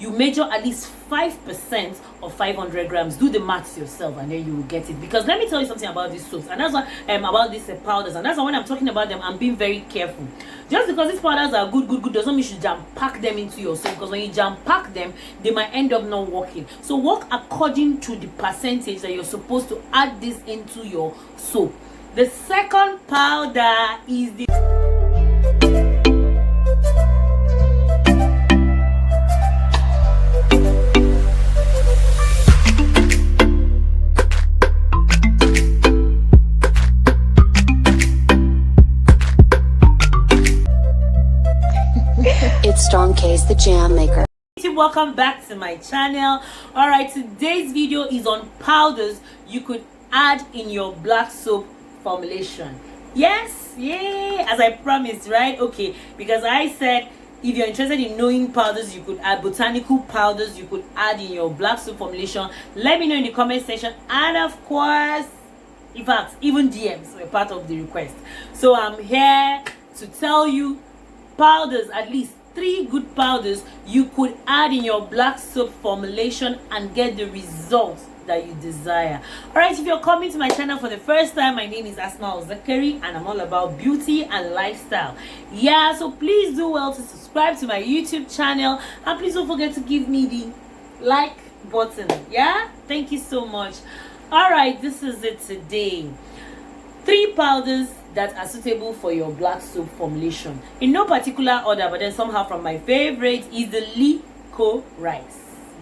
you measure at least 5% of 500 grams. Do the maths yourself and then you will get it. Because let me tell you something about these soaps, and that's why about these powders, and that's why when I'm talking about them, I'm being very careful. Just because these powders are good doesn't mean you should jam pack them into your soap, because when you jam pack them, they might end up not working. So work according to the percentage that you're supposed to add this into your soap. The second powder is the It's Strong Case, the jam maker. Welcome back to my channel. All right, today's video is on powders you could add in your black soap formulation. Yes, yay, as I promised, right? Okay, because I said if you're interested in knowing powders you could add, botanical powders you could add in your black soap formulation, let me know in the comment section. And of course, in fact, even DMs were part of the request. So I'm here to tell you powders, at least 3 good powders you could add in your black soap formulation and get the results that you desire. All right, if you're coming to my channel for the first time, my name is Asma Zakari and I'm all about beauty and lifestyle. Yeah, so please do well to subscribe to my YouTube channel, and please don't forget to give me the like button. Yeah, thank you so much. All right, this is it today. 3 powders that are suitable for your black soap formulation, in no particular order, but then somehow from my favorite is the Licorice.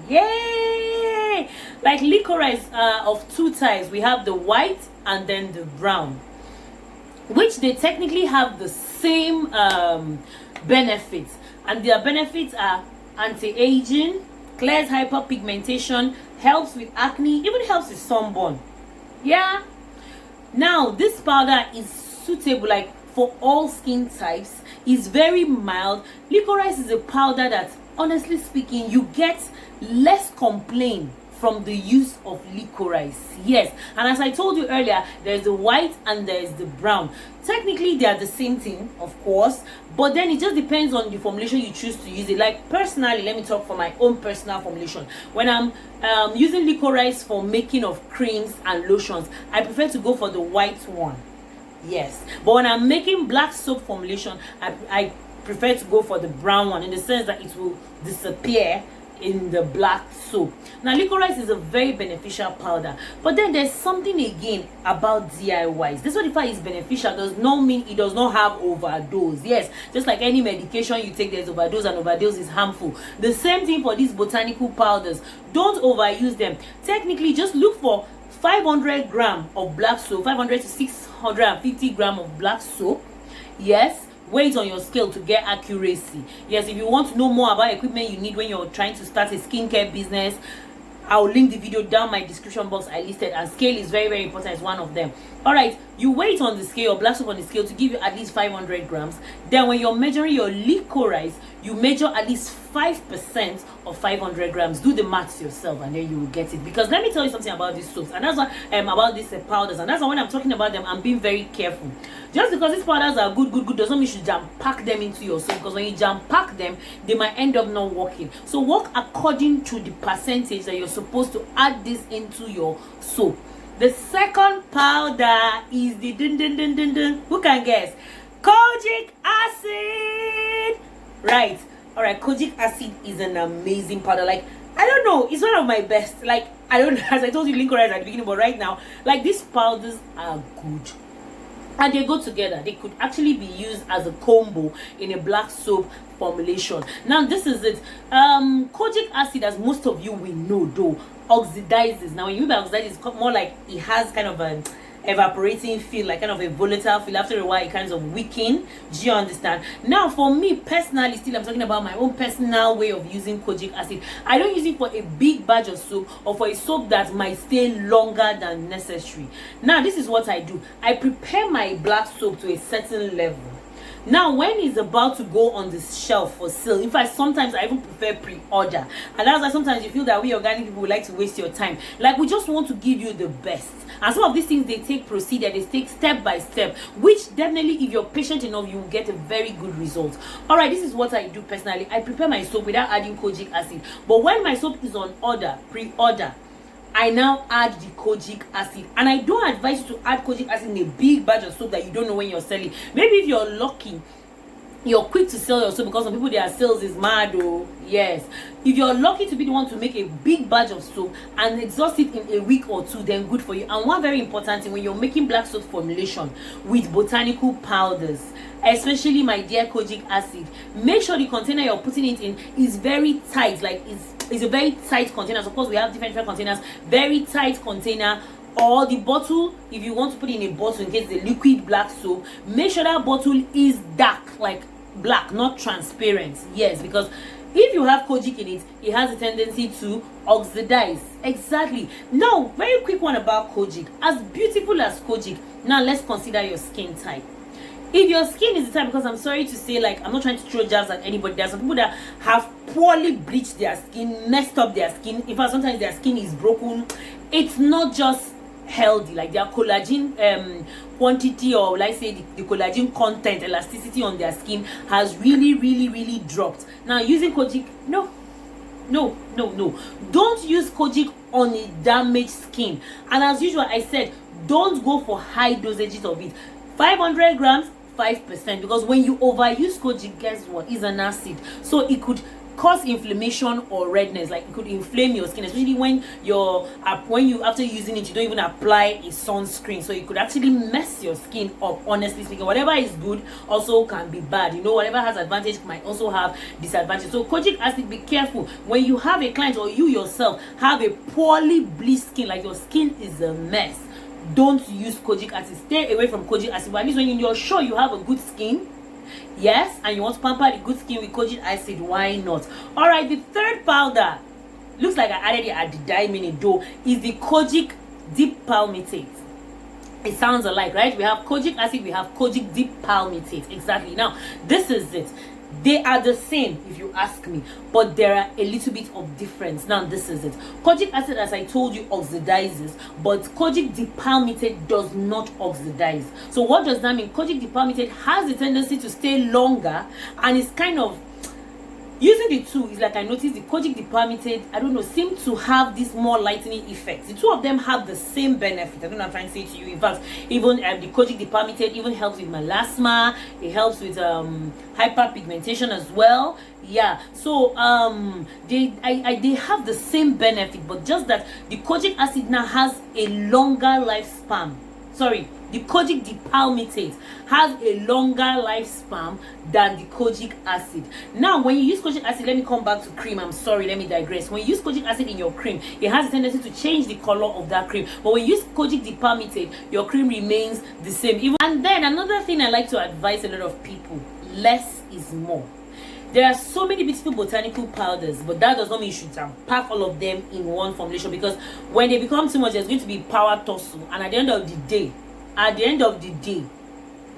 Yay! Like Licorice of 2 types. We have the white and then the brown, which they technically have the same benefits, and their benefits are anti-aging, clears hyperpigmentation, helps with acne, even helps with sunburn. Yeah. Now this powder is suitable like for all skin types. Is very mild. Licorice is a powder that, honestly speaking, you get less complaint from the use of licorice. Yes, and as I told you earlier, there's the white and there's the brown. Technically they are the same thing, of course, but then it just depends on the formulation you choose to use it. Like personally, let me talk for my own personal formulation. When I'm using licorice for making of creams and lotions, I prefer to go for the white one. Yes, but when I'm making black soap formulation, I prefer to go for the brown one, in the sense that it will disappear in the black soap. Now licorice is a very beneficial powder, but then there's something again about DIYs. This one, is beneficial, does not mean it does not have overdose. Yes, just like any medication you take, there's overdose, and overdose is harmful. The same thing for these botanical powders. Don't overuse them. Technically, just look for 500 grams of black soap, 500 to 650 grams of black soap. Yes, weight on your scale to get accuracy. Yes, if you want to know more about equipment you need when you're trying to start a skincare business, I'll link the video down my description box. I listed, and scale is very, very important. It's one of them. All right, you weight on the scale, black soap on the scale, to give you at least 500 grams. Then when you're measuring your licorice, you measure at least 5% of 500 grams. Do the maths yourself and then you will get it. Because let me tell you something about these soaps, and that's why about these powders, and that's why when I'm talking about them, I'm being very careful. Just because these powders are good doesn't mean you should jam pack them into your soap, because when you jam pack them, they might end up not working. So work according to the percentage that you're supposed to add this into your soap. The second powder is the who can guess? Kojic acid. Right. All right, Kojic acid is an amazing powder. Like, I don't know, it's one of my best. Like, I don't know, as I told you licorice at the beginning, but right now, like, these powders are good and they go together. They could actually be used as a combo in a black soap formulation. Now this is it. Kojic acid, as most of you will know though, oxidizes. Now when you mean by oxidize, it's more like it has kind of an evaporating feel, like kind of a volatile feel. After a while it kind of weaken. Do you understand? Now for me personally, still I'm talking about my own personal way of using Kojic acid. I don't use it for a big batch of soap or for a soap that might stay longer than necessary. Now this is what I do. I prepare my black soap to a certain level. Now when it's about to go on the shelf for sale, in fact sometimes I even prefer pre-order, and that's why sometimes you feel that we organic people would like to waste your time. Like, we just want to give you the best, and some of these things, they take procedure, they take step by step, which definitely, if you're patient enough, you will get a very good result. All right, this is what I do personally. I prepare my soap without adding kojic acid, but when my soap is on order, pre-order, I now add the kojic acid. And I don't advise you to add kojic acid in a big batch of soap that you don't know when you're selling. Maybe if you're lucky, you're quick to sell your soap, because some people, their sales is mad. Oh yes, if you're lucky to be the one to make a big batch of soap and exhaust it in a week or two, then good for you. And one very important thing, when you're making black soap formulation with botanical powders, especially my dear kojic acid, make sure the container you're putting it in is very tight. Like, it's a very tight container. Of course, we have different containers. Very tight container. Or the bottle, if you want to put it in a bottle in case the liquid black soap, make sure that bottle is dark, like black, not transparent. Yes, because if you have kojic in it, it has a tendency to oxidize. Exactly. Now, very quick one about kojic. As beautiful as kojic, now let's consider your skin type. If your skin is the type, because I'm sorry to say, like, I'm not trying to throw jabs at anybody, there's some people that have poorly bleached their skin, messed up their skin. In fact, sometimes their skin is broken. It's not just healthy, like their collagen quantity, or like say the collagen content, elasticity on their skin has really dropped. Now, using kojic, no, don't use kojic on a damaged skin. And as usual, I said, don't go for high dosages of it. 500 grams, 5%, because when you overuse kojic, guess what? It's an acid, so it could cause inflammation or redness. Like, it could inflame your skin, especially when you after using it, you don't even apply a sunscreen, so it could actually mess your skin up. Honestly speaking, whatever is good also can be bad. You know, whatever has advantage might also have disadvantage. So kojic acid, be careful when you have a client or you yourself have a poorly bleached skin, like your skin is a mess. Don't use kojic acid. Stay away from kojic acid. But at least when you're sure you have a good skin, yes, and you want to pamper the good skin with kojic acid, why not? All right, the third powder, looks like I added it at the dime minute though, is the kojic dipalmitate. It sounds alike, right? We have kojic acid, we have kojic dipalmitate. Exactly. Now, this is it. They are the same, if you ask me, but there are a little bit of difference. Now, this is it. Kojic acid, as I told you, oxidizes, but kojic dipalmitate does not oxidize. So what does that mean? Kojic dipalmitate has a tendency to stay longer, and it's kind of, using the two is like, I noticed the kojic dipalmitate, I don't know, seem to have this more lightening effect. The two of them have the same benefit. I don't know what I'm trying to say to you. In fact, even the kojic dipalmitate even helps with melasma. It helps with hyperpigmentation as well. Yeah, so they have the same benefit, but just that the kojic acid now has a longer lifespan. Sorry, the kojic dipalmitate has a longer lifespan than the kojic acid. Now, when you use kojic acid, let me come back to cream. I'm sorry, let me digress. When you use kojic acid in your cream, it has a tendency to change the color of that cream. But when you use kojic dipalmitate, your cream remains the same. And then another thing I like to advise a lot of people: less is more. There are so many beautiful botanical powders, but that does not mean you should pack all of them in one formulation, because when they become too much, there's going to be power tussle, and at the end of the day,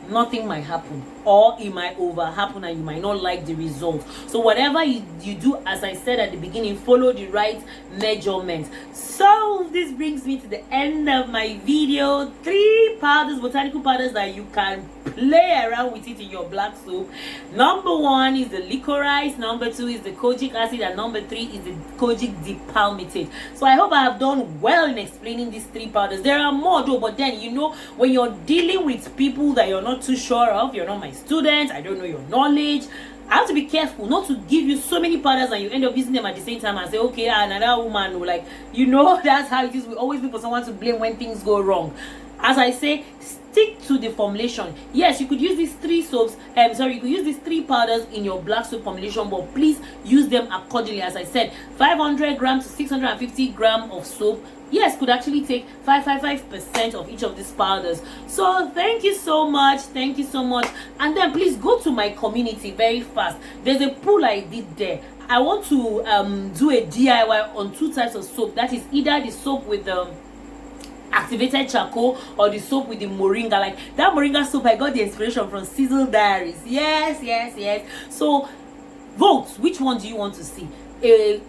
nothing might happen, or it might over happen and you might not like the result. So whatever you do, as I said at the beginning, follow the right measurements. So this brings me to the end of my video. 3 powders, botanical powders, that you can play around with it in your black soap. Number 1 is the licorice, number 2 is the kojic acid, and number 3 is the kojic dipalmitate. So I hope I have done well in explaining these 3 powders. There are more though, but then, you know, when you're dealing with people that you're not too sure of, you're not my student, I don't know your knowledge, I have to be careful not to give you so many powders and you end up using them at the same time and say, okay, another woman, like, you know, that's how it is. We always look for someone to blame when things go wrong. As I say, stick to the formulation. Yes, you could use these 3 soaps, you could use these 3 powders in your black soap formulation, but please use them accordingly. As I said, 500 grams to 650 grams of soap, yes, could actually take 5% of each of these powders. So thank you so much, and then please go to my community very fast. There's a pool I did there. I want to do a DIY on 2 types of soap. That is either the soap with the activated charcoal or the soap with the moringa. Like that moringa soap, I got the inspiration from Sizzle Diaries. Yes. So vote, which one do you want to see? A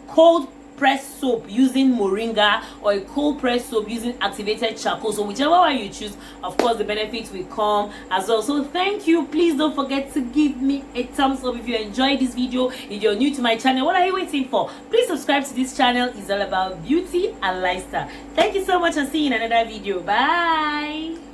cold pressed soap using moringa or a cold pressed soap using activated charcoal? So whichever one you choose, of course the benefits will come as well. So thank you. Please don't forget to give me a thumbs up if you enjoyed this video. If you're new to my channel, what are you waiting for? Please subscribe to this channel. It's all about beauty and lifestyle. Thank you so much and see you in another video. Bye.